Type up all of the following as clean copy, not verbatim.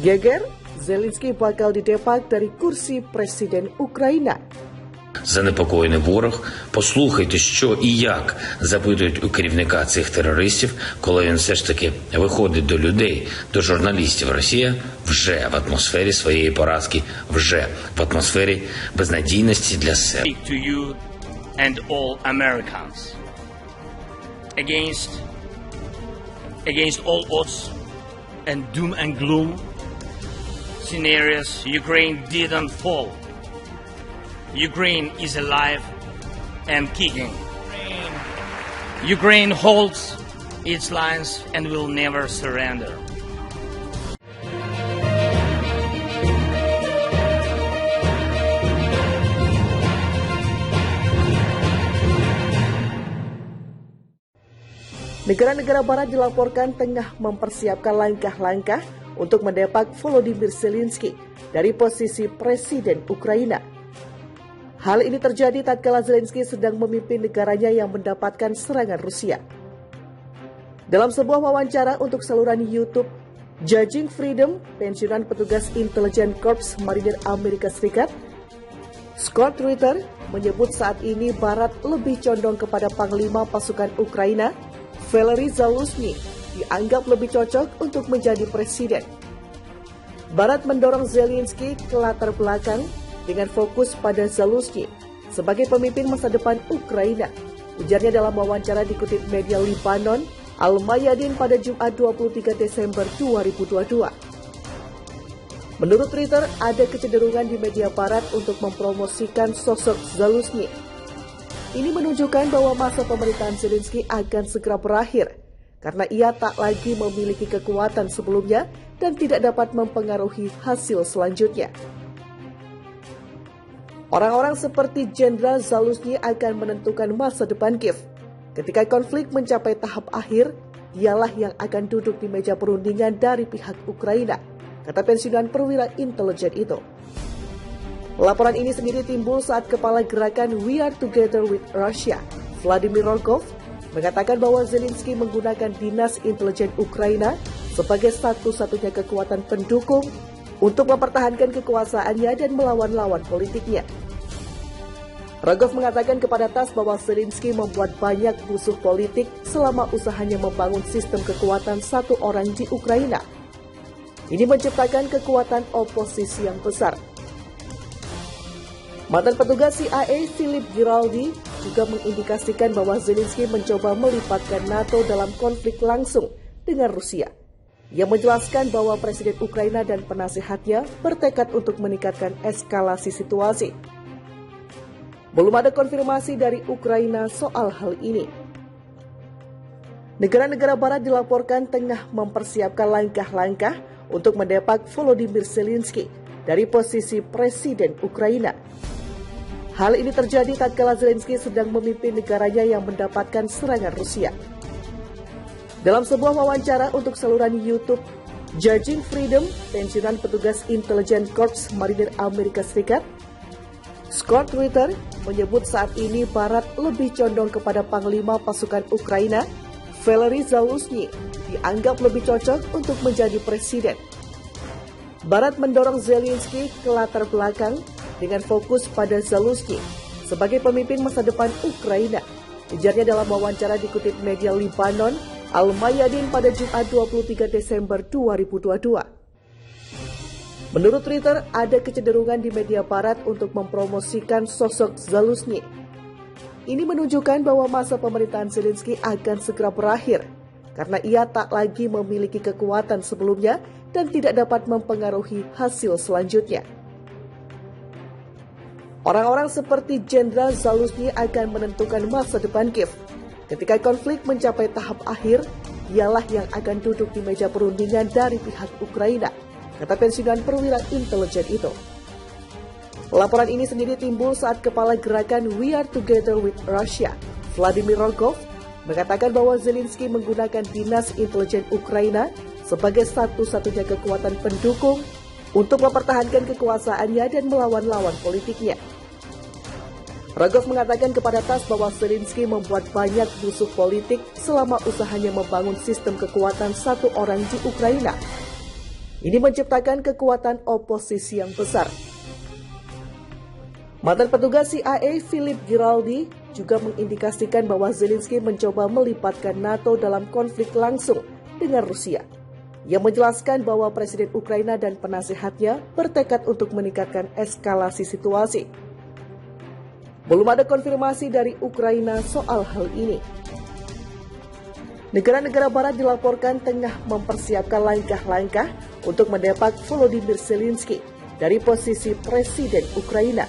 Geger, Зеленський bakal didepak dari kursi Presiden Ukraina. Занепокоєний ворог, послухайте, що і як запитують у керівника цих терористів, коли він все ж таки виходить до людей, до журналістів. Росія вже в атмосфері своєї поразки, вже в атмосфері безнадійності для себе. To you and all Americans. Against all odds and doom and gloom scenarios, Ukraine didn't fall. Ukraine is alive and kicking. Ukraine holds its lines and will never surrender. Negara-negara barat dilaporkan tengah mempersiapkan langkah-langkah untuk mendepak Volodymyr Zelensky dari posisi Presiden Ukraina. Hal ini terjadi tatkala Zelensky sedang memimpin negaranya yang mendapatkan serangan Rusia. Dalam sebuah wawancara untuk saluran YouTube Judging Freedom, pensiunan petugas intelijen Korps Marinir Amerika Serikat, Scott Ritter menyebut saat ini Barat lebih condong kepada Panglima Pasukan Ukraina, Valery Zaluzhny, dianggap lebih cocok untuk menjadi presiden. Barat mendorong Zelensky ke latar belakang dengan fokus pada Zaluzhny sebagai pemimpin masa depan Ukraina, ujarnya dalam wawancara dikutip media Lebanon Al-Mayadin pada Jumat 23 Desember 2022. Menurut Twitter, ada kecenderungan di media barat untuk mempromosikan sosok Zaluzhny. Ini menunjukkan bahwa masa pemerintahan Zelensky akan segera berakhir karena ia tak lagi memiliki kekuatan sebelumnya dan tidak dapat mempengaruhi hasil selanjutnya. Orang-orang seperti Jenderal Zaluzhny akan menentukan masa depan Kiev. Ketika konflik mencapai tahap akhir, dialah yang akan duduk di meja perundingan dari pihak Ukraina, kata pensiunan perwira intelijen itu. Laporan ini sendiri timbul saat kepala gerakan We Are Together with Russia, Vladimir Rogov, mengatakan bahwa Zelensky menggunakan dinas intelijen Ukraina sebagai satu-satunya kekuatan pendukung untuk mempertahankan kekuasaannya dan melawan lawan politiknya. Rogov mengatakan kepada TASS bahwa Zelensky membuat banyak musuh politik selama usahanya membangun sistem kekuatan satu orang di Ukraina. Ini menciptakan kekuatan oposisi yang besar. Mantan petugas CIA Philip Giraldi juga mengindikasikan bahwa Zelensky mencoba melibatkan NATO dalam konflik langsung dengan Rusia. Ia menjelaskan bahwa Presiden Ukraina dan penasehatnya bertekad untuk meningkatkan eskalasi situasi. Belum ada konfirmasi dari Ukraina soal hal ini. Negara-negara barat dilaporkan tengah mempersiapkan langkah-langkah untuk mendepak Volodymyr Zelensky dari posisi Presiden Ukraina. Hal ini terjadi tatkala Zelensky sedang memimpin negaranya yang mendapatkan serangan Rusia. Dalam sebuah wawancara untuk saluran YouTube Judging Freedom, pensiunan petugas intelijen Korps Marinir Amerika Serikat, Scott Ritter menyebut saat ini Barat lebih condong kepada Panglima Pasukan Ukraina, Valery Zaluzhny, dianggap lebih cocok untuk menjadi presiden. Barat mendorong Zelensky ke latar belakang dengan fokus pada Zaluzhny sebagai pemimpin masa depan Ukraina, ujarnya dalam wawancara dikutip media Lebanon Al-Mayadin pada Jumat 23 Desember 2022. Menurut Twitter, ada kecenderungan di media barat untuk mempromosikan sosok Zaluzhny. Ini menunjukkan bahwa masa pemerintahan Zelensky akan segera berakhir karena ia tak lagi memiliki kekuatan sebelumnya dan tidak dapat mempengaruhi hasil selanjutnya. Orang-orang seperti Jenderal Zaluzhny akan menentukan masa depan Kiev. Ketika konflik mencapai tahap akhir, dialah yang akan duduk di meja perundingan dari pihak Ukraina, kata pensiunan perwira intelijen itu. Laporan ini sendiri timbul saat kepala gerakan We Are Together with Russia, Vladimir Rogov, mengatakan bahwa Zelensky menggunakan dinas intelijen Ukraina sebagai satu-satunya kekuatan pendukung untuk mempertahankan kekuasaannya dan melawan lawan politiknya. Rogov mengatakan kepada TASS bahwa Zelensky membuat banyak musuh politik selama usahanya membangun sistem kekuatan satu orang di Ukraina. Ini menciptakan kekuatan oposisi yang besar. Mantan petugas CIA Philip Giraldi juga mengindikasikan bahwa Zelensky mencoba melibatkan NATO dalam konflik langsung dengan Rusia. Ia menjelaskan bahwa Presiden Ukraina dan penasehatnya bertekad untuk meningkatkan eskalasi situasi. Belum ada konfirmasi dari Ukraina soal hal ini. Negara-negara barat dilaporkan tengah mempersiapkan langkah-langkah untuk mendepak Volodymyr Zelensky dari posisi Presiden Ukraina.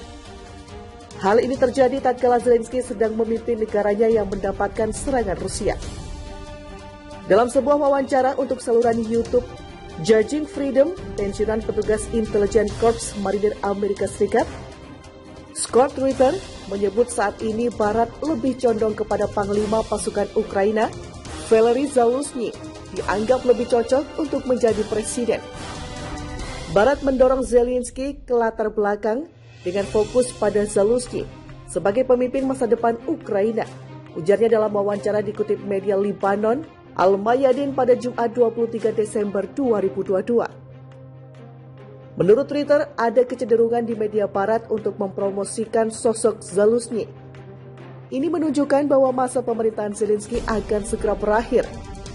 Hal ini terjadi tatkala Zelensky sedang memimpin negaranya yang mendapatkan serangan Rusia. Dalam sebuah wawancara untuk saluran YouTube Judging Freedom, pensiunan petugas intelijen Korps Marinir Amerika Serikat, Scott Ritter menyebut saat ini Barat lebih condong kepada Panglima Pasukan Ukraina, Valery Zaluzhny, dianggap lebih cocok untuk menjadi presiden. Barat mendorong Zelensky ke latar belakang dengan fokus pada Zaluzhny sebagai pemimpin masa depan Ukraina, ujarnya dalam wawancara dikutip media Lebanon, Al-Mayadin pada Jumat 23 Desember 2022. Menurut Twitter, ada kecenderungan di media barat untuk mempromosikan sosok Zaluzhny. Ini menunjukkan bahwa masa pemerintahan Zelensky akan segera berakhir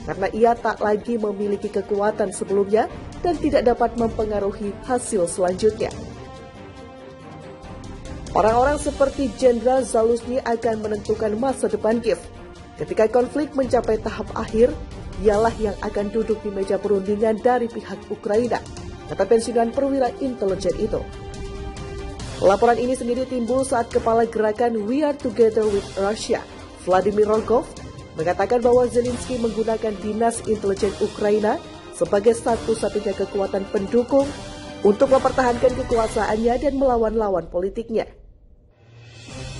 karena ia tak lagi memiliki kekuatan sebelumnya dan tidak dapat mempengaruhi hasil selanjutnya. Orang-orang seperti Jenderal Zaluzhny akan menentukan masa depan Kiev. Ketika konflik mencapai tahap akhir, dialah yang akan duduk di meja perundingan dari pihak Ukraina, kata pensiunan perwira intelijen itu. Laporan ini sendiri timbul saat kepala gerakan We Are Together with Russia, Vladimir Rogov, mengatakan bahwa Zelensky menggunakan dinas intelijen Ukraina sebagai satu-satunya kekuatan pendukung untuk mempertahankan kekuasaannya dan melawan lawan politiknya.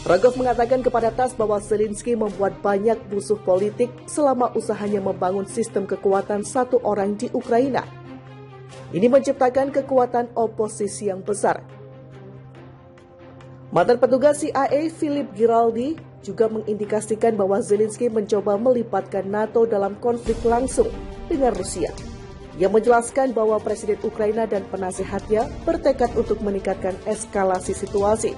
Rogov mengatakan kepada TASS bahwa Zelensky membuat banyak musuh politik selama usahanya membangun sistem kekuatan satu orang di Ukraina. Ini menciptakan kekuatan oposisi yang besar. Mantan petugas CIA Philip Giraldi juga mengindikasikan bahwa Zelensky mencoba melibatkan NATO dalam konflik langsung dengan Rusia. Ia menjelaskan bahwa Presiden Ukraina dan penasehatnya bertekad untuk meningkatkan eskalasi situasi.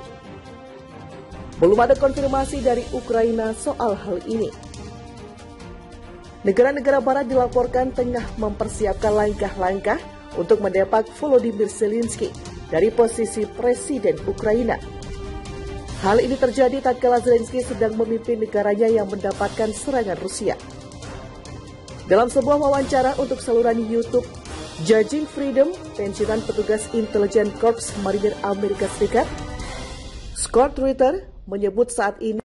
Belum ada konfirmasi dari Ukraina soal hal ini. Negara-negara barat dilaporkan tengah mempersiapkan langkah-langkah untuk mendepak Volodymyr Zelensky dari posisi Presiden Ukraina. Hal ini terjadi tatkala Zelensky sedang memimpin negaranya yang mendapatkan serangan Rusia. Dalam sebuah wawancara untuk saluran YouTube Judging Freedom, pensiunan petugas intelijen Korps Marinir Amerika Serikat, Scott Ritter menyebut saat ini